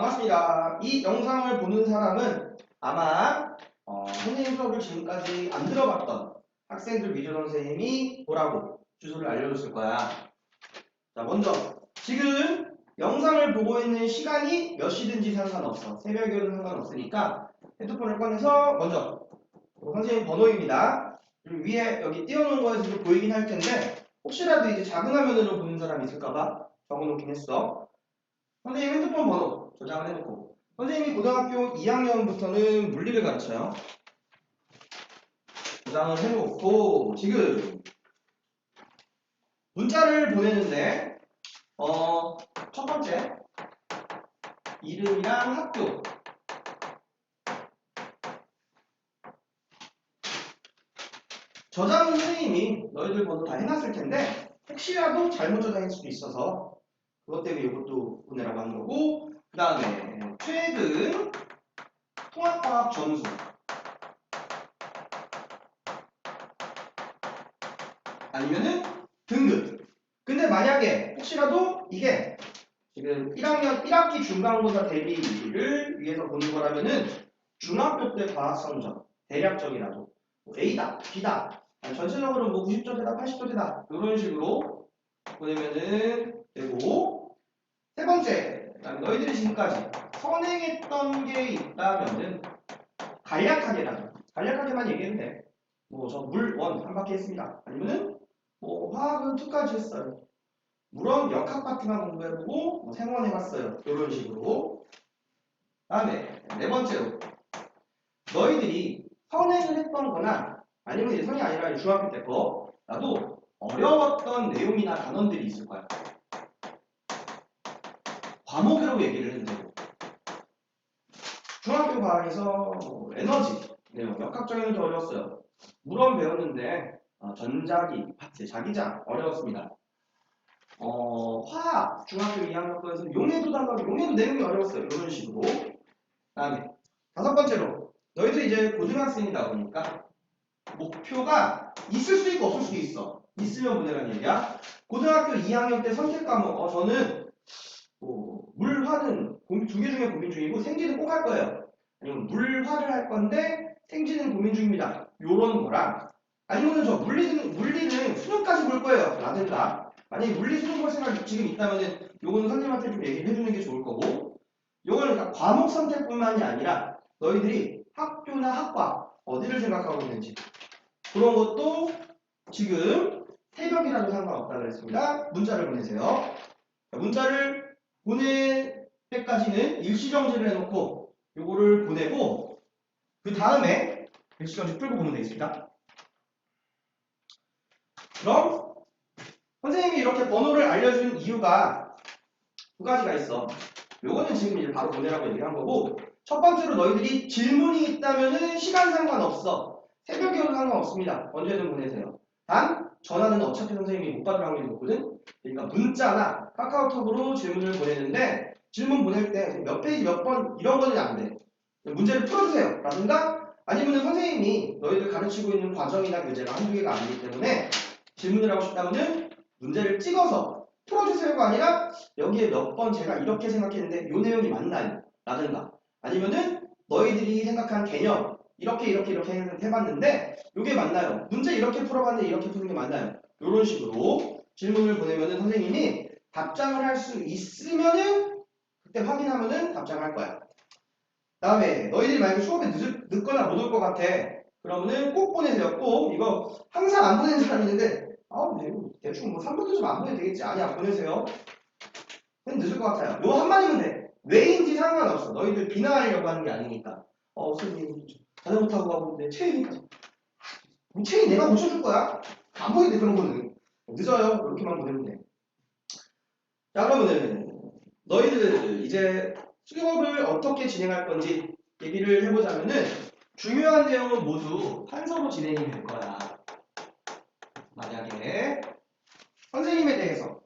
반갑습니다. 이 영상을 보는 사람은 아마 선생님 수업을 지금까지 안 들어봤던 학생들 위주 선생님이 보라고 주소를 알려줬을 거야. 자, 먼저 지금 영상을 보고 있는 시간이 몇 시든지 상관없어. 새벽이어도 상관없으니까 핸드폰을 꺼내서 먼저 선생님 번호입니다. 그리고 위에 여기 띄워놓은 거에서도 보이긴 할 텐데 혹시라도 이제 작은 화면으로 보는 사람이 있을까봐 적어놓긴 했어. 선생님 핸드폰 번호 저장을 해놓고 선생님이 고등학교 2학년부터는 물리를 가르쳐요. 저장을 해놓고 지금 문자를 보내는데 첫 번째 이름이랑 학교 저장은 선생님이 너희들 번호 다 해놨을 텐데 혹시라도 잘못 저장할 수도 있어서 그것 때문에 이것도 보내라고 하는 거고 그 다음에 최근 통합과학 점수 아니면은 등급. 근데 만약에 혹시라도 이게 지금 1학년 1학기 중간고사 대비를 위해서 보는 거라면은 중학교 때 과학 성적 대략적이라도 뭐 A다, B다, 아니 전체적으로 뭐 90점대다, 80점대다 이런 식으로 보내면은 되고 세 번째, 그다음에 너희들이 지금까지 선행했던 게 있다면은 간략하게만 얘기해도 돼. 뭐 저 물 원 한 바퀴 했습니다. 아니면은 뭐 화학은 2까지 했어요. 물론 역학 파트만 공부해보고 뭐 생원 해봤어요. 이런 식으로. 다음에 네 번째로 너희들이 선행을 했던 거나 아니면 이제 선이 아니라 중학교 때 거 나도 어려웠던 내용이나 단원들이 있을 거야. 과목이라고 얘기를 해도 되고 중학교 과학에서 뭐 에너지 내용 역학적인 게 어려웠어요. 물론 배웠는데 전자기, 파트, 자기장 어려웠습니다. 화학 중학교 2학년 거에서 용해도 단가 용해도 내용이 어려웠어요. 이런 식으로. 다음에 다섯 번째로 너희들 이제 고등학생이다 보니까 목표가 있을 수도 있고 없을 수도 있어. 있으면 보내라는 얘기야. 고등학교 2학년 때 선택 과목 저는 물화는 두 개 중에 고민 중이고 생지는 꼭 할 거예요. 아니면 물화를 할 건데 생지는 고민 중입니다. 요런 거랑 아니면 저 물리는 수능까지 볼 거예요. 라든가 만약에 물리 수능 볼 생각 지금 있다면은 요거는 선생님한테 좀 얘기를 해주는 게 좋을 거고 요거는 그러니까 과목 선택뿐만이 아니라 너희들이 학교나 학과 어디를 생각하고 있는지 그런 것도 지금 새벽이라도 상관없다 그랬습니다. 문자를 보내세요. 문자를 보낼 때까지는 일시정지를 해놓고 요거를 보내고 그 다음에 일시정지 풀고 보면 되겠습니다. 그럼 선생님이 이렇게 번호를 알려준 이유가 두 가지가 있어. 요거는 지금 이제 바로 보내라고 얘기한 거고 첫 번째로 너희들이 질문이 있다면은 시간 상관없어. 새벽이어도 상관없습니다. 언제든 보내세요. 단 전화는 어차피 선생님이 못 받을 확률이 높거든. 그러니까 문자나 카카오톡으로 질문을 보내는데 질문 보낼 때 몇 페이지 몇 번 이런 거는 안 돼. 문제를 풀어주세요. 라든가 아니면 선생님이 너희들 가르치고 있는 과정이나 교재가 한두 개가 아니기 때문에 질문을 하고 싶다면은 문제를 찍어서 풀어주세요가 아니라 여기에 몇 번 제가 이렇게 생각했는데 이 내용이 맞나요? 라든가 아니면은 너희들이 생각한 개념 이렇게 해봤는데 이게 맞나요? 문제 이렇게 풀어봤는데 이렇게 푸는 게 맞나요? 이런 식으로 질문을 보내면은 선생님이 답장을 할 수 있으면은 그때 확인하면은 답장을 할 거야. 다음에 너희들이 만약에 수업에 늦거나 못 올 것 같아. 그러면은 꼭 보내세요. 꼭 이거 항상 안 보내는 사람이 있는데 네, 대충 뭐 3분 좀 안 보내도 되겠지. 아니야 보내세요. 늦을 것 같아요. 요 한마디면 돼. 왜인지 상관없어. 너희들 비난하려고 하는 게 아니니까. 선생님 자전거 타고 가고 있는데 체인이 뭐 체인 내가 고쳐줄 거야. 안 보이는데 그런 거는 늦어요. 이렇게만 보내면 돼. 자 그러면은 너희들 이제 수업을 어떻게 진행할 건지 얘기를 해보자면은 중요한 내용은 모두 한서로 진행이 될 거야. 만약에 선생님에 대해서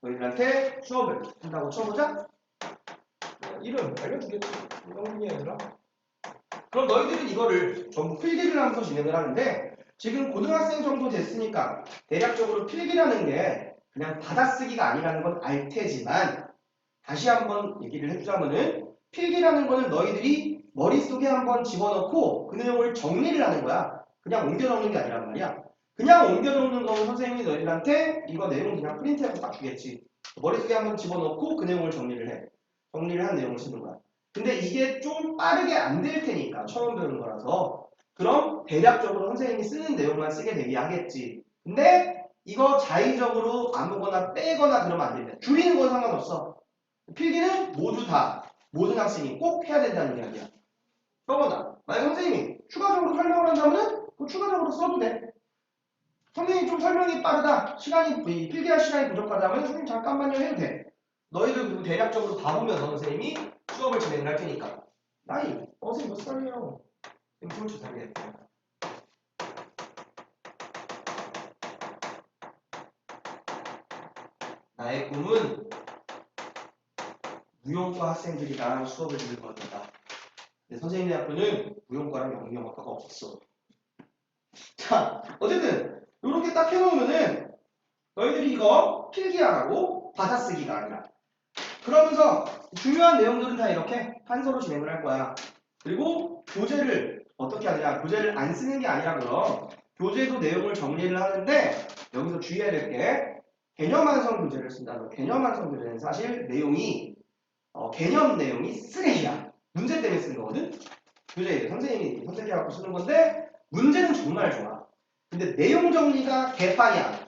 너희들한테 수업을 한다고 쳐보자. 이름 알려주겠지. 이런 게 아니라. 그럼 너희들은 이거를 전부 필기를 하면서 진행을 하는데 지금 고등학생 정도 됐으니까 대략적으로 필기라는 게 그냥 받아쓰기가 아니라는 건 알 테지만 다시 한번 얘기를 해주자면은 필기라는 거는 너희들이 머릿속에 한번 집어넣고 그 내용을 정리를 하는 거야. 그냥 옮겨 적는 게 아니란 말이야. 그냥 옮겨 적는 거는 선생님이 너희들한테 이거 내용 그냥 프린트해서 딱 주겠지. 머릿속에 한번 집어넣고 그 내용을 정리를 해. 정리를 한 내용을 쓰는 거야. 근데 이게 좀 빠르게 안 될 테니까 처음 배우는 거라서 그럼 대략적으로 선생님이 쓰는 내용만 쓰게 되게 하겠지. 근데 이거 자의적으로 아무거나 빼거나 그러면 안 됩니다. 줄이는 건 상관없어. 필기는 모두 다 모든 학생이 꼭 해야 된다는 이야기야. 그러거나 만약 선생님이 추가적으로 설명을 한다면은 그 추가적으로 써도 돼. 선생님이 좀 설명이 빠르다. 시간이 필기할 시간이 부족하다면 선생님 잠깐만요 해도 돼. 너희들 그리고 대략적으로 봐보면서 선생님이 수업을 진행을 할 테니까. 나이 선생님 몇 살이에요? 선생님 22살이에요. 나의 꿈은 무용과 학생들이랑 수업을 들을 것이다. 근데 선생님의 학교는 무용과랑 영영학과가 없어. 자, 어쨌든 이렇게 딱 해놓으면은 너희들이 이거 필기하라고 받아쓰기가 아니라 그러면서 중요한 내용들은 다 이렇게 한서로 진행을 할 거야. 그리고 교재를 어떻게 하느냐, 교재를 안 쓰는 게 아니라 그럼 교재도 내용을 정리를 하는데 여기서 주의해야 될 게 개념 완성 교재를 쓴다는 개념 완성 교재는 사실 내용이 개념 내용이 쓰레기야. 문제 때문에 쓰는 거거든. 교재 선생님이 선택해갖고 쓰는 건데 문제는 정말 좋아. 근데 내용 정리가 개판이야.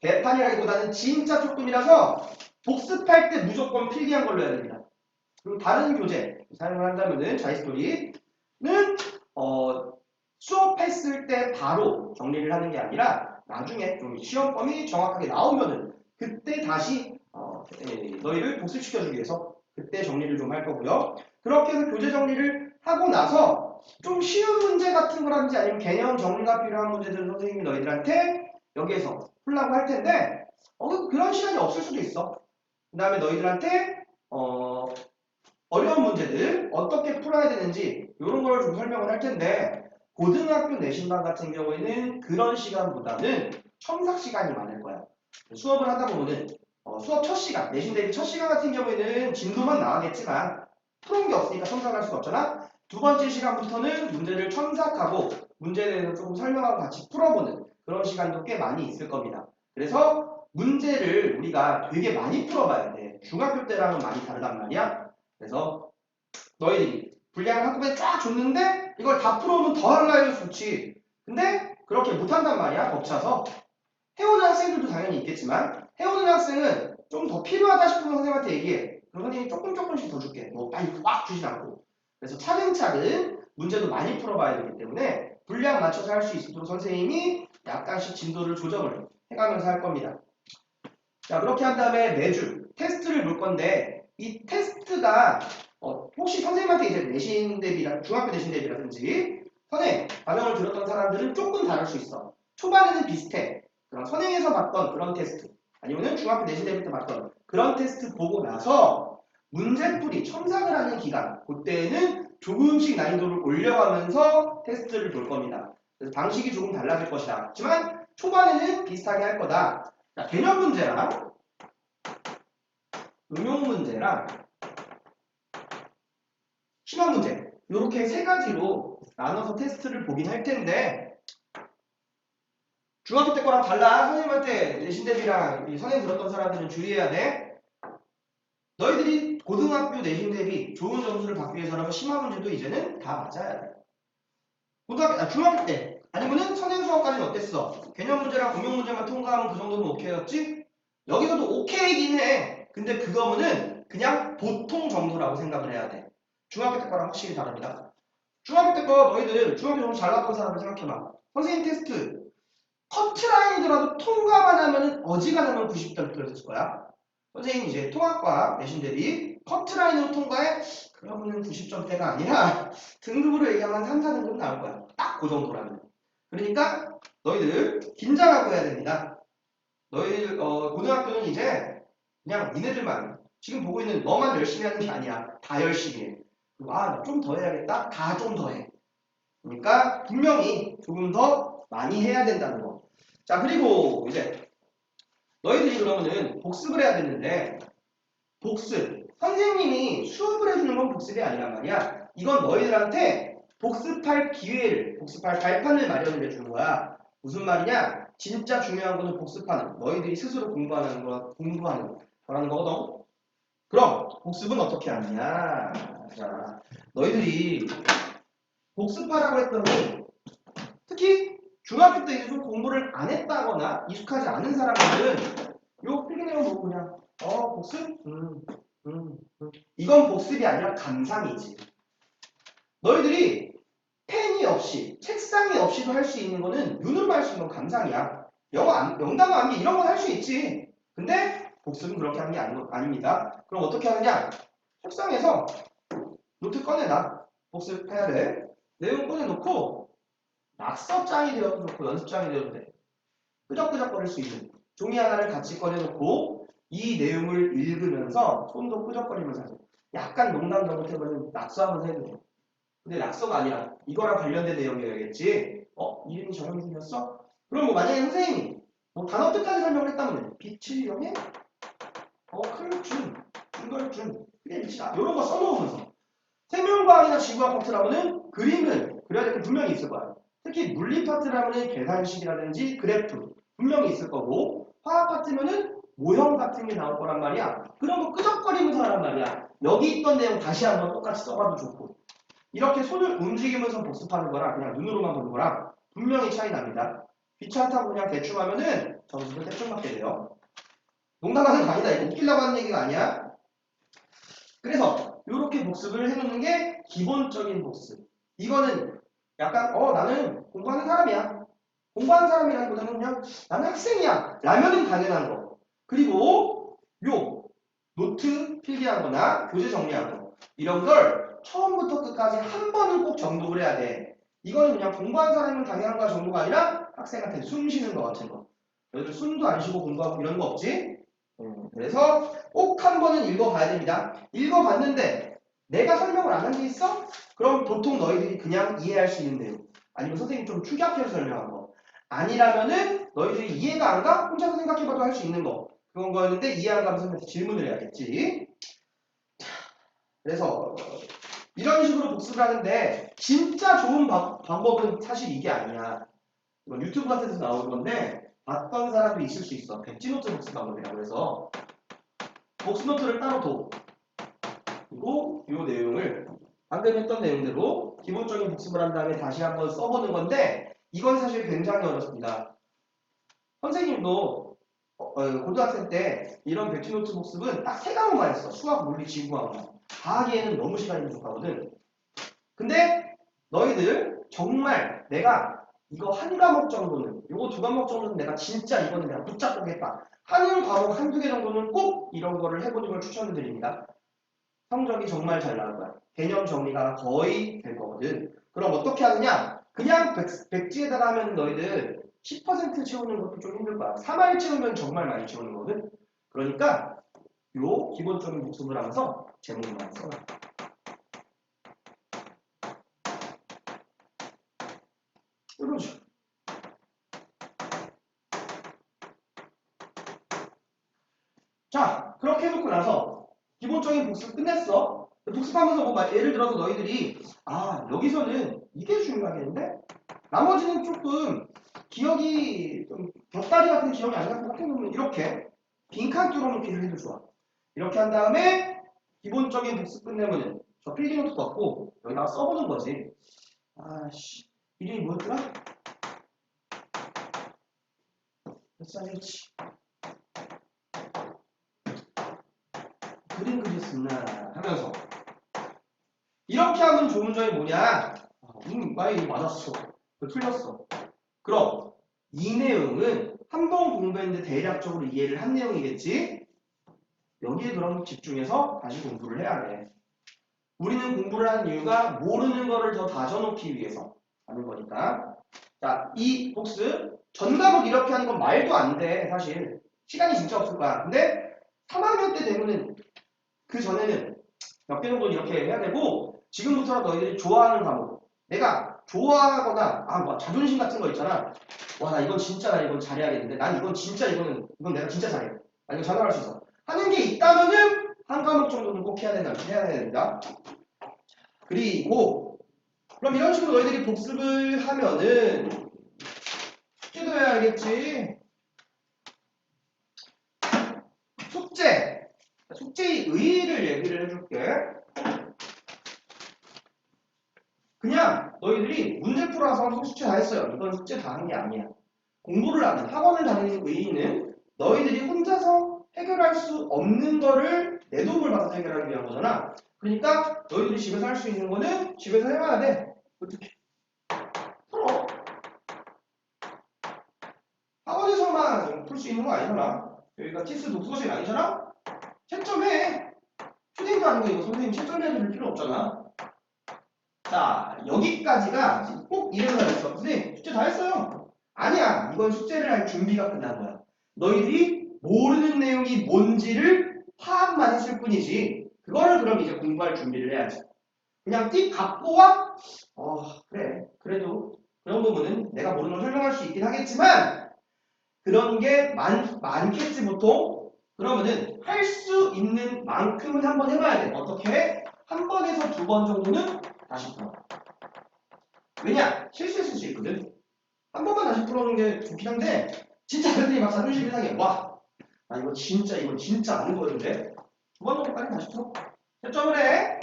개판이라기보다는 진짜 조금이라서 복습할 때 무조건 필기한 걸로 해야 됩니다. 그리고 다른 교재 사용을 한다면은 자이스토리는 수업했을 때 바로 정리를 하는 게 아니라 나중에 좀 시험범위 정확하게 나오면은 그때 다시 너희를 복습시켜주기 위해서 그때 정리를 좀 할 거고요. 그렇게 해서 교재 정리를 하고 나서 좀 쉬운 문제 같은 거라든지 아니면 개념 정리가 필요한 문제들은 선생님이 너희들한테 여기에서 풀라고 할 텐데 그런 시간이 없을 수도 있어. 그 다음에 너희들한테 어려운 문제들 어떻게 풀어야 되는지 이런 걸 좀 설명을 할 텐데 고등학교 내신반 같은 경우에는 그런 시간보다는 첨삭 시간이 많을 거야. 수업을 하다 보면은 수업 첫 시간, 내신 대비 첫 시간 같은 경우에는 진도만 나가겠지만 풀은 게 없으니까 첨삭할 수가 없잖아. 두 번째 시간부터는 문제를 첨삭하고 문제에 대해서 조금 설명하고 같이 풀어보는 그런 시간도 꽤 많이 있을 겁니다. 그래서 문제를 우리가 되게 많이 풀어봐야 돼. 중학교 때랑은 많이 다르단 말이야. 그래서 너희들이 분량을 한꺼번에 쫙 줬는데 이걸 다 풀어오면 더 할라 해도 좋지. 근데 그렇게 못한단 말이야. 벅차서. 해오는 학생들도 당연히 있겠지만 해오는 학생은 좀 더 필요하다 싶으면 선생님한테 얘기해. 그럼 선생님이 조금씩 더 줄게. 뭐 빨리 꽉 주진 않고. 그래서 차근차근 문제도 많이 풀어봐야 되기 때문에 분량 맞춰서 할 수 있도록 선생님이 약간씩 진도를 조정을 해가면서 할 겁니다. 자, 그렇게 한 다음에 매주 테스트를 볼 건데 이 테스트가 혹시 선생님한테 이제 내신 대비라 중학교 내신 대비라든지 선행 과정을 들었던 사람들은 조금 다를 수 있어. 초반에는 비슷해. 그럼 선행에서 봤던 그런 테스트 아니면은 중학교 내신 대비 때 봤던 그런 테스트 보고 나서 문제풀이 첨삭을 하는 기간 그때는 조금씩 난이도를 올려가면서 테스트를 볼 겁니다. 그래서 방식이 조금 달라질 것이다. 하지만 초반에는 비슷하게 할 거다. 자, 개념 문제랑 응용 문제랑 심화 문제 이렇게 세 가지로 나눠서 테스트를 보긴 할 텐데 중학교 때 거랑 달라. 선생님한테 내신 대비랑 선생님 들었던 사람들은 주의해야 돼. 너희들이 고등학교 내신 대비 좋은 점수를 받기 위해서라면 심화 문제도 이제는 다 맞아야 돼. 중학교 때 아니면은 선행 수업까지는 어땠어? 개념 문제랑 응용 문제만 통과하면 그 정도는 오케이였지? 여기서도 오케이긴 해. 근데 그거는 그냥 보통 정도라고 생각을 해야 돼. 중학교 때 거랑 확실히 다릅니다. 중학교 때 거 너희들 중학교 정도 잘 나왔던 사람을 생각해봐. 선생님 테스트 커트라인이더라도 통과만 하면은 어지간하면 90점 떨어질 거야. 선생님 이제 통합과 내신 대비 커트라인으로 통과해? 그러면은 90점대가 아니라 등급으로 얘기하면 3, 4등급 나올 거야. 딱 그 정도라면. 그러니까 너희들 긴장하고 해야 됩니다. 너희들 고등학교는 이제 그냥 니네들만 지금 보고 있는 너만 열심히 하는 게 아니야. 다 열심히 해. 좀 더 해야겠다. 다 좀 더 해. 그러니까 분명히 조금 더 많이 해야 된다는 거. 자, 그리고 이제 너희들이 그러면은 복습을 해야 되는데 복습 선생님이 수업을 해주는 건 복습이 아니란 말이야. 이건 너희들한테 복습할 기회를, 복습할 발판을 마련을 해주는 거야. 무슨 말이냐? 진짜 중요한 거는 복습하는, 너희들이 스스로 공부하는 거라는 거거든. 그럼 복습은 어떻게 하느냐? 자, 너희들이 복습하라고 했더니 특히 중학교 때 이제 좀 공부를 안 했다거나 익숙하지 않은 사람들은 요 필기내용 보고 그냥 복습? 이건 복습이 아니라 감상이지. 너희들이 펜이 없이 책상이 없이도 할 수 있는 거는 눈으로 할 수 있는 건 감상이야. 영단어 암기 이런 건 할 수 있지. 근데 복습은 그렇게 하는 게 아닙니다. 그럼 어떻게 하느냐? 책상에서 노트 꺼내놔. 복습해야 돼. 내용 꺼내놓고 낙서장이 되어도 좋고 연습장이 되어도 돼. 끄적끄적거릴 수 있는 종이 하나를 같이 꺼내놓고 이 내용을 읽으면서 손도 끄적거리면서 하세요. 약간 농담 잘못해보면 낙서하면서 해도 돼. 근데 낙서가 아니라 이거랑 관련된 내용이어야겠지. 이름이 정영준이었어? 그럼 뭐 만약에 선생님이 뭐 단어 뜻까지 설명을 했다면 빛을 이용해? 클준, 중걸준, 빛이다. 이런 거 써놓으면서 생명과학이나 지구학 파트라면은 그림을 그려야 될 게 분명히 있을 거야. 특히 물리 파트라면은 계산식이라든지 그래프 분명히 있을 거고 화학 파트면은 모형 같은 게 나올 거란 말이야. 그런 거 끄적거리면서 하란 말이야. 여기 있던 내용 다시 한번 똑같이 써봐도 좋고. 이렇게 손을 움직이면서 복습하는 거랑 그냥 눈으로만 보는 거랑 분명히 차이 납니다. 귀찮다고 그냥 대충 하면은 점수를 대충 받게 돼요. 농담하는 거 아니다. 이거 웃기려고 하는 얘기가 아니야. 그래서 이렇게 복습을 해놓는 게 기본적인 복습. 이거는 약간 나는 공부하는 사람이야. 공부하는 사람이라기보다는 그냥 나는 학생이야 라면은 당연한 거. 그리고 요 노트 필기한 거나 교재 정리한 거 이런 걸 처음부터 끝까지 한 번은 꼭 정독을 해야 돼. 이거는 그냥 공부하는 사람은 당연한 거 정도가 아니라 학생한테 숨 쉬는 거 같은 거. 너희들 숨도 안 쉬고 공부하고 이런 거 없지? 그래서 꼭 한 번은 읽어봐야 됩니다. 읽어봤는데 내가 설명을 안 한 게 있어? 그럼 보통 너희들이 그냥 이해할 수 있는 내용 아니면 선생님이 좀 축약해서 설명한 거 아니라면은 너희들이 이해가 안 가? 혼자서 생각해봐도 할 수 있는 거 그런 거였는데 이해 안 가면 선생님한테 질문을 해야겠지. 그래서 이런 식으로 복습을 하는데 진짜 좋은 방법은 사실 이게 아니야. 이건 유튜브 같은 데서 나오는 건데 봤던 사람도 있을 수 있어. 백지노트 복습 방법이라고 해서 복습노트를 따로 둬. 그리고 이 내용을 방금 했던 내용대로 기본적인 복습을 한 다음에 다시 한번 써보는 건데 이건 사실 굉장히 어렵습니다. 선생님도 고등학생 때 이런 백지노트 복습은 딱 3과목만 했어. 수학, 물리, 지구과목만. 과학에는 너무 시간이 부족하거든. 근데 너희들 정말 내가 이거 한 과목 정도는 요거 2과목 정도는 내가 진짜 이거는 내가 붙잡고겠다 하는 과목 1-2개 정도는 꼭 이런 거를 해보는 걸 추천을 드립니다. 성적이 정말 잘 나올 거야. 개념 정리가 거의 될 거거든. 그럼 어떻게 하느냐? 그냥 백지에다가 하면 너희들 10% 채우는 것도 좀 힘들 거야. 3알 채우면 정말 많이 채우는 거거든. 그러니까 요 기본적인 복습을 하면서 제목을 많이 써놔. 이런 식으로. 자, 그렇게 해놓고 나서 기본적인 복습 끝냈어. 복습하면서 뭐 예를 들어서 너희들이 여기서는 이게 중요하겠는데 나머지는 조금 기억이 좀 곁다리 같은 기억이 안 나서 생각해보면 이렇게 빈칸 뚫어놓기를 해도 좋아. 이렇게 한 다음에 기본적인 복습 끝내면은 저 필기노트 갖고 여기다가 써보는 거지. 이름이 뭐였더라? 몇 살이었지? 그림 그렸었나 하면서 이렇게 하면 좋은 점이 뭐냐? 많이 맞았어. 틀렸어. 그럼 이 내용은 한 번 공부했는데 대략적으로 이해를 한 내용이겠지? 여기에 그럼 집중해서 다시 공부를 해야 돼. 우리는 공부를 하는 이유가 모르는 거를 더 다져놓기 위해서 하는 거니까. 자, 이 복습 전 과목 이렇게 하는 건 말도 안 돼. 사실 시간이 진짜 없을 거야. 근데 3학년 때 되면은 그 전에는 몇 개 정도 이렇게 해야 되고 지금부터라도 너희들이 좋아하는 과목 내가 좋아하거나 뭐 자존심 같은 거 있잖아. 나 이건 진짜 나 이건 잘해야겠는데 난 이건 진짜 이건 내가 진짜 잘해. 나 이거 장담할 수 있어. 하는 게 있다면은 한 과목 정도는 꼭 해야 된다. 그리고 그럼 이런 식으로 너희들이 복습을 하면은 숙제도 해야 알겠지. 숙제의 의의를 얘기를 해줄게. 그냥 너희들이 문제 풀어서 숙제 다 했어요. 이건 숙제 다 한 게 아니야. 공부를 하는 학원을 다니는 의의는 너희들이 혼자서 해결할 수 없는 거를 내 도움을 받아서 해결하기 위한 거잖아. 그러니까 너희들이 집에서 할 수 있는 거는 집에서 해봐야 돼. 어떻게? 풀어. 학원에서만 풀 수 있는 거 아니잖아. 여기가 티스 독서실 아니잖아? 채점해. 초딩도 아니고 이거 선생님 채점해줄 필요 없잖아. 자, 여기까지가 꼭 이래서 잘했어. 선생님, 숙제 다 했어요. 아니야. 이건 숙제를 할 준비가 끝난 거야. 너희들이 모르는 내용이 뭔지를 파악만 했을 뿐이지. 그거를 그럼 이제 공부할 준비를 해야지. 그냥 띡 갖고 와? 그래. 그래도 그런 부분은 내가 모르는 걸 설명할 수 있긴 하겠지만 그런 게 많겠지 보통. 그러면은 할 수 있는 만큼은 한번 해봐야 돼. 어떻게? 한 번에서 두 번 정도는 다시 풀어. 왜냐? 실수했을 수 있거든. 한 번만 다시 풀어오는 게 좋긴 한데 진짜 선생님이 막 자존심 상해. 와, 나 이거 진짜 아는 거였는데 두 번 정도까지 다시 풀어. 채점을 해.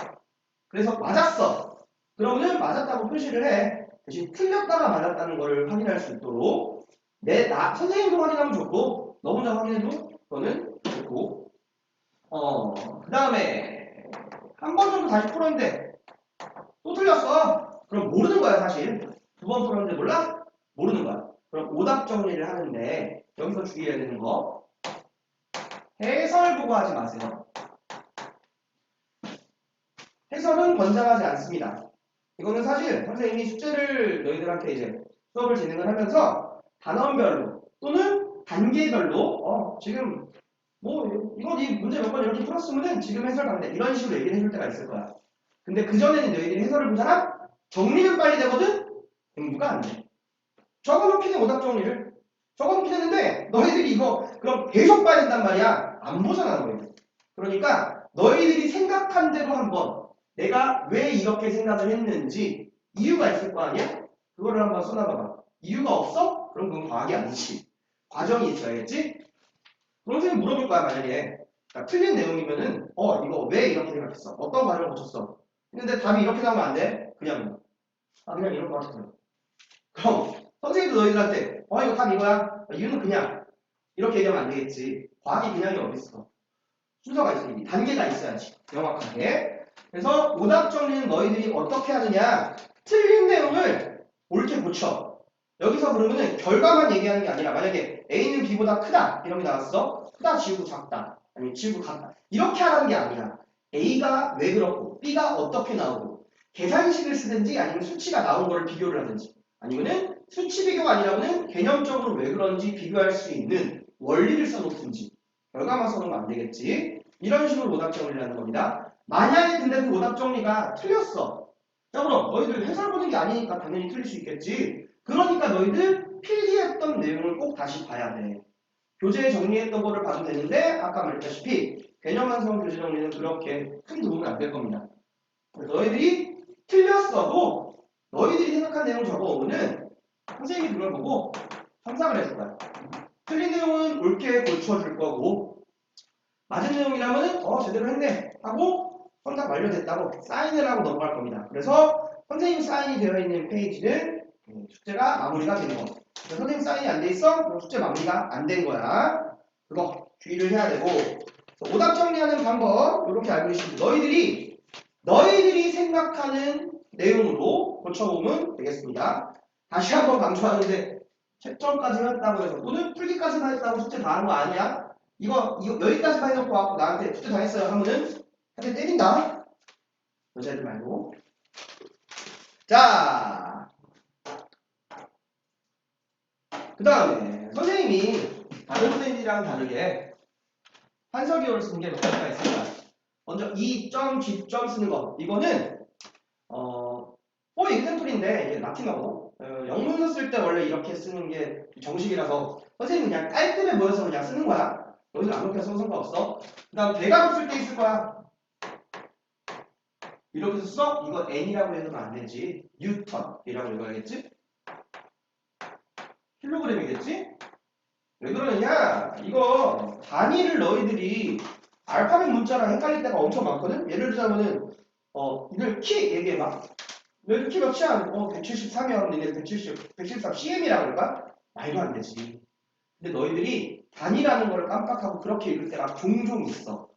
그래서 맞았어. 그러면은 맞았다고 표시를 해. 대신 틀렸다가 맞았다는 걸 확인할 수 있도록 선생님도 확인하면 좋고 너 혼자 확인해도 그거는 좋고 그 다음에 한 번 정도 다시 풀었는데 또 틀렸어. 그럼 모르는 거야 사실. 두 번 풀었는데 몰라? 모르는 거야. 그럼 오답 정리를 하는데 여기서 주의해야 되는 거 해설 보고 하지 마세요. 해설은 권장하지 않습니다. 이거는 사실 선생님이 숙제를 너희들한테 이제 수업을 진행을 하면서 단원별로 또는 단계별로 지금 뭐 이건 이 문제 몇 번 이렇게 풀었으면은 지금 해설 가는데 이런 식으로 얘기를 해줄 때가 있을 거야. 근데 그전에는 너희들이 해설을 보잖아? 정리는 빨리 되거든? 공부가 안 돼. 적어놓긴 해, 오답 정리를. 적어놓긴 했는데 너희들이 이거 그럼 계속 봐야 된단 말이야. 안 보잖아 너희들. 그러니까 너희들이 생각한 대로 한번 내가 왜 이렇게 생각을 했는지 이유가 있을 거 아니야? 그거를 한번 써놔봐봐. 이유가 없어? 그럼 그건 과학이 아니지. 과정이 있어야겠지? 그럼 선생님 물어볼 거야 만약에 틀린 내용이면은 이거 왜 이렇게 생각했어? 어떤 과정을 거쳤어? 근데 답이 이렇게 나오면 안 돼. 그냥 이런 거 같았어요. 그럼 선생님도 너희들한테 이거 답 이거야? 이유는 그냥 이렇게 얘기하면 안 되겠지. 과학이 그냥이 어딨어. 순서가 있어야지. 단계가 있어야지. 명확하게. 그래서 오답 정리는 너희들이 어떻게 하느냐. 틀린 내용을 옳게 고쳐. 여기서 그러면은 결과만 얘기하는 게 아니라 만약에 A는 B보다 크다 이런 게 나왔어. 크다 지우고 작다. 아니면 지우고 같다. 이렇게 하라는 게 아니라 A가 왜 그렇고 B가 어떻게 나오고 계산식을 쓰든지 아니면 수치가 나온 걸 비교를 하든지 아니면은 수치 비교가 아니라고는 개념적으로 왜 그런지 비교할 수 있는 원리를 써놓든지 결과만 써놓으면 안 되겠지. 이런 식으로 오답 정리를 하는 겁니다. 만약에 근데 그 오답 정리가 틀렸어. 자 그럼 너희들 해설 보는 게 아니니까 당연히 틀릴 수 있겠지. 그러니까 너희들 필기했던 내용을 꼭 다시 봐야 돼. 교재에 정리했던 거를 봐도 되는데 아까 말했다시피 개념 완성 교재 정리는 그렇게 큰 도움이 안 될 겁니다. 그래서 너희들이 틀렸어도 너희들이 생각한 내용 적어오면은 선생님이 그걸 보고 상상을 해줄 거야. 틀린 내용은 옳게 고쳐줄 거고 맞은 내용이라면은 제대로 했네 하고 선답 완료됐다고 사인을 하고 넘어갈 겁니다. 그래서 선생님 사인이 되어 있는 페이지는 숙제가 마무리가 되는 거. 선생님 사인이 안 돼 있어? 그럼 숙제 마무리가 안 된 거야. 그거 주의를 해야 되고 오답 정리하는 방법 이렇게 알고 계시면 너희들이 생각하는 내용으로 고쳐보면 되겠습니다. 다시 한번 강조하는데 채점까지 했다고 해서 또는 풀기까지만 했다고 숙제 다 한 거 아니야? 이거 여기까지만 해놓고 와서 나한테 숙제 다 했어요 하면은 한테 때린다. 여자애들 말고. 자, 그 다음에 선생님이 다른 선생님이랑 다르게 한서기호를 쓰는 게 몇 가지가 있습니다. 먼저 이점, G점 쓰는 거. 이거는 example인데 이게 라틴어고 영문서 쓸 때 원래 이렇게 쓰는 게 정식이라서 선생님이 그냥 깔끔해 보여서 그냥 쓰는 거야. 여기서 안 높여 써도 상관없어. 그 다음 대괄호 쓸 때 있을 거야. 이렇게 써? 이거 n이라고 해도 안 되지. 뉴턴이라고 읽어야겠지? 킬로그램이겠지? 왜 그러느냐? 이거 단위를 너희들이 알파벳 문자랑 헷갈릴 때가 엄청 많거든? 예를 들자면은 이걸 키 얘기해봐. 너희들 키 몇이야? 173이야. 니네 173 cm이라고 할까? 말도 안 되지. 근데 너희들이 단위라는 걸 깜빡하고 그렇게 읽을 때가 종종 있어.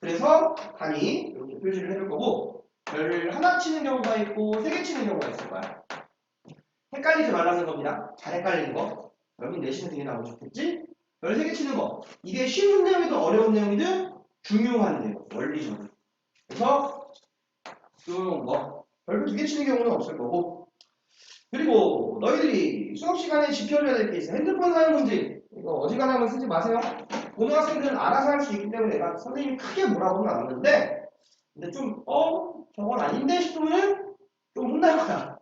그래서 단위 이렇게 표시를 해줄 거고 별을 하나 치는 경우가 있고 세 개 치는 경우가 있을 거야. 헷갈리지 말라는 겁니다. 잘 헷갈리는 거. 여기 내시는 등에 나오면 좋겠지? 별 세 개 치는 거. 이게 쉬운 내용이든 어려운 내용이든 중요한 내용. 원리적으로. 그래서 그런 거. 별표 두 개 치는 경우는 없을 거고. 그리고 너희들이 수업 시간에 지켜줘야 될 게 있어. 핸드폰 사용 금지. 이거 어지간하면 쓰지 마세요. 고등학생들은 알아서 할 수 있기 때문에 내가 선생님이 크게 뭐라고는 안 하는데 근데 좀 저건 아닌데 싶으면 좀 혼날 거야.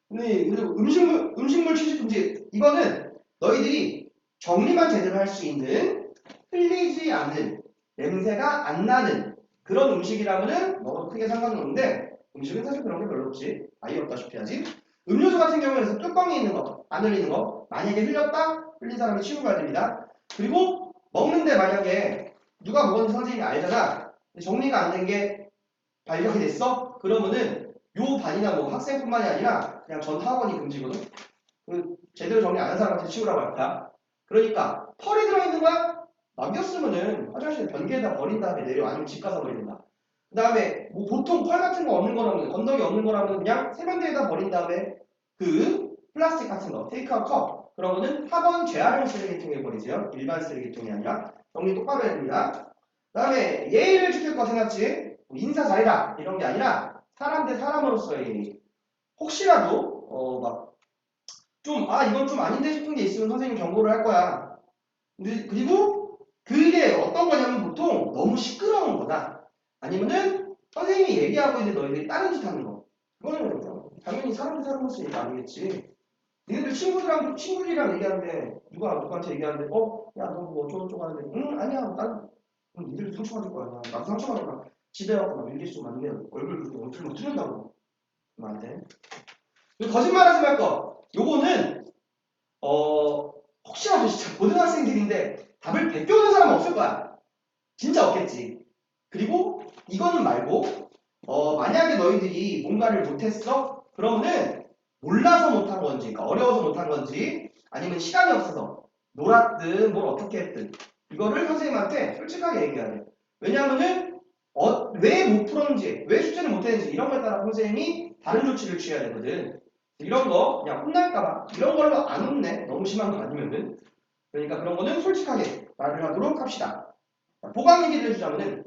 근데 음식물 취식 금지 이거는 너희들이 정리만 제대로 할 수 있는 흘리지 않는 냄새가 안 나는 그런 음식이라면은 뭐 크게 상관은 없는데 음식은 사실 그런 게 별로 없지. 아예 없다시피 하지. 음료수 같은 경우에는 뚜껑이 있는 거, 안 흘리는 거 만약에 흘렸다? 흘린 사람이 치우고 가야 됩니다. 그리고 먹는데 만약에 누가 먹었는지 선생님이 알잖아. 정리가 안 된 게 발견이 됐어? 그러면은 요 반이나 뭐 학생뿐만이 아니라 그냥 전 학원이 금지거든. 제대로 정리 안 한 사람한테 치우라고 할까? 그러니까 펄이 들어있는 거야? 남겼으면은 화장실 변기에다 버린 다음에 내려 아니면 집 가서 버린다. 그 다음에 뭐 보통 펄 같은 거 없는 거라면 건더기 없는 거라면 그냥 세면대에다 버린 다음에 그 플라스틱 같은 거 테이크아웃 컵 그러면은 학원 재활용 쓰레기통에 버리세요. 일반 쓰레기통이 아니라 정리 똑바로 해야 됩니다. 그 다음에 예의를 지킬 거 생각지 뭐 인사 잘해라 이런 게 아니라 사람 대 사람으로서의 예의. 혹시라도 막 좀 이건 좀 아닌데 싶은 게 있으면 선생님 경고를 할 거야. 그리고 그게 어떤 거냐면 보통 너무 시끄러운 거다. 아니면은 선생님이 얘기하고 있는데 너희들이 다른 짓 하는 거. 그거는 당연히 사람 대 사람으로서 얘기 아니겠지. 니네들 친구들이랑 얘기하는데 누구한테 얘기하는데 야 너 뭐 어쩌고저쩌고 하는데 아니야 난 니들도 상처받을 거야. 나도 상처받을 거야. 집에 와서 막 일기수 좀 맞으면 얼굴 그렇게 얼굴 막 틀린다고. 그러면 안 돼. 거짓말하지 말 거. 요거는 혹시라도 진짜 고등학생들인데 답을 베껴오는 사람은 없을 거야. 진짜 없겠지. 그리고 이거는 말고 만약에 너희들이 뭔가를 못했어? 그러면은 몰라서 못한 건지, 그러니까 어려워서 못한 건지, 아니면 시간이 없어서 놀았든 뭘 어떻게 했든 이거를 선생님한테 솔직하게 얘기해야 돼. 왜냐하면은 왜 못 풀었는지, 왜 숙제를 못했는지 이런 거에 따라 선생님이 다른 조치를 취해야 되거든. 이런 거 그냥 혼날까봐 이런 걸로 안 혼내. 너무 심한 거 아니면은. 그러니까 그런 거는 솔직하게 말을 하도록 합시다. 보강 얘기를 해주자면은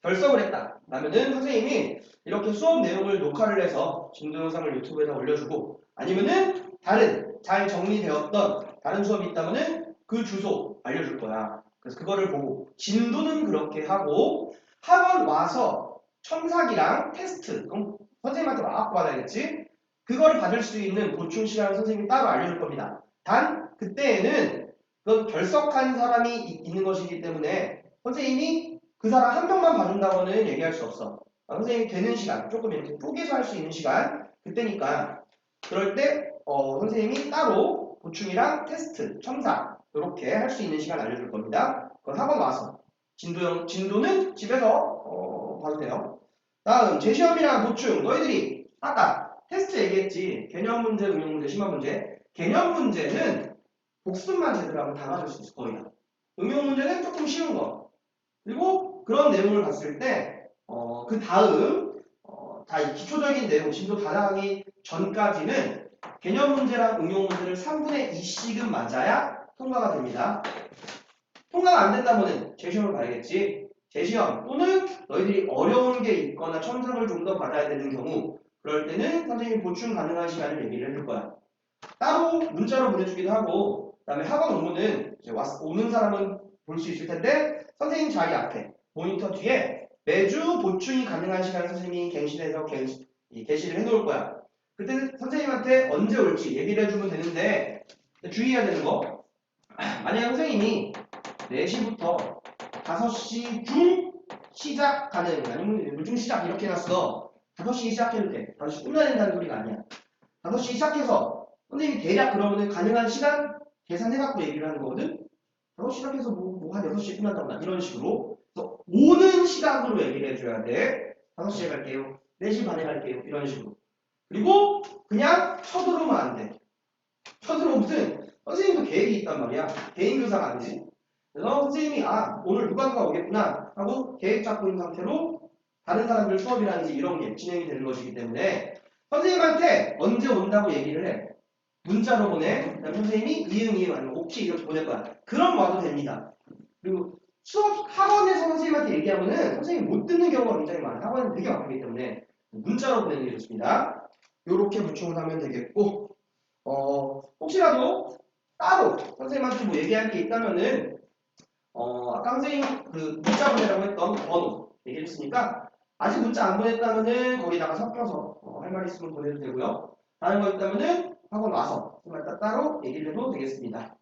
결석을 했다. 라면은 선생님이 이렇게 수업 내용을 녹화를 해서 진도 영상을 유튜브에다 올려주고 아니면은 다른 잘 정리되었던 다른 수업이 있다면은 그 주소 알려줄 거야. 그래서 그거를 보고 진도는 그렇게 하고 학원 와서 첨삭이랑 테스트 그럼 선생님한테 와갖고 받아야겠지. 그거를 받을 수 있는 보충 시간을 선생님이 따로 알려줄 겁니다. 단 그때에는 그건 결석한 사람이 있는 것이기 때문에 선생님이 그 사람 한 명만 봐준다고는 얘기할 수 없어. 선생님이 되는 시간, 조금 이렇게 쪼개서 할 수 있는 시간, 그때니까 그럴 때 선생님이 따로 보충이랑 테스트, 첨삭 이렇게 할 수 있는 시간 알려줄 겁니다. 그건 학원 와서 진도는 집에서 봐도 돼요. 다음 제시험이랑 보충 너희들이 아까 테스트 얘기했지. 개념 문제, 응용 문제, 심화 문제. 개념 문제는 복습만 제대로 하면 다 맞을 수 있어 거의 다. 응용 문제는 조금 쉬운 거. 그리고 그런 내용을 봤을 때 그 다음 다 기초적인 내용 진도 다 나가기 전까지는 개념 문제랑 응용 문제를 3분의 2씩은 맞아야 통과가 됩니다. 통과가 안 된다면은 재시험을 봐야겠지. 재시험 또는 너희들이 어려운 게 있거나 첨삭을 좀 더 받아야 되는 경우 그럴 때는 선생님이 보충 가능한 시간을 얘기를 해줄 거야. 따로 문자로 보내주기도 하고 그 다음에 학원 오면은 이제 오는 사람은 볼 수 있을 텐데 선생님 자리 앞에 모니터 뒤에 매주 보충이 가능한 시간을 선생님이 갱신해서 게시를 해놓을 거야. 그때 선생님한테 언제 올지 얘기를 해주면 되는데 주의해야 되는 거 만약에 선생님이 4시부터 5시 중 시작 가능. 아니면 요즘 시작 이렇게 해놨어. 5시에 시작해도 돼. 5시 끝나야 된다는 소리가 아니야. 5시에 시작해서 선생님이 대략 그러면은 가능한 시간 계산해갖고 얘기를 하는 거거든. 5시 시작해서 한 6시에 끝난다거나 이런 식으로. 그래서 오는 시각으로 얘기를 해줘야 돼. 5시에 갈게요. 4시 반에 갈게요. 이런 식으로. 그리고 그냥 쳐들어오면 안 돼. 쳐들어오면 선생님도 계획이 있단 말이야. 개인 교사가 아니지. 그래서 선생님이 오늘 누가 오겠구나 하고 계획 잡고 있는 상태로 다른 사람들 수업이라든지 이런 게 진행이 되는 것이기 때문에 선생님한테 언제 온다고 얘기를 해. 문자로 보내. 그다음에 선생님이 이응 아니면 오케이 이렇게 보낼 거야. 그럼 와도 됩니다. 그리고 수업 학원에서 선생님한테 얘기하면은 선생님이 못 듣는 경우가 굉장히 많아요. 학원은 되게 많기 때문에 문자로 보내는 게 좋습니다. 이렇게 보충을 하면 되겠고 혹시라도 따로 선생님한테 뭐 얘기할 게 있다면은 아까 선생님 그 문자 보내라고 했던 번호 얘기를 했으니까 아직 문자 안 보냈다면은 거기다가 섞여서 할 말 있으면 보내도 되고요. 다른 거 있다면은 학원 와서 정말 따로 얘기를 해도 되겠습니다.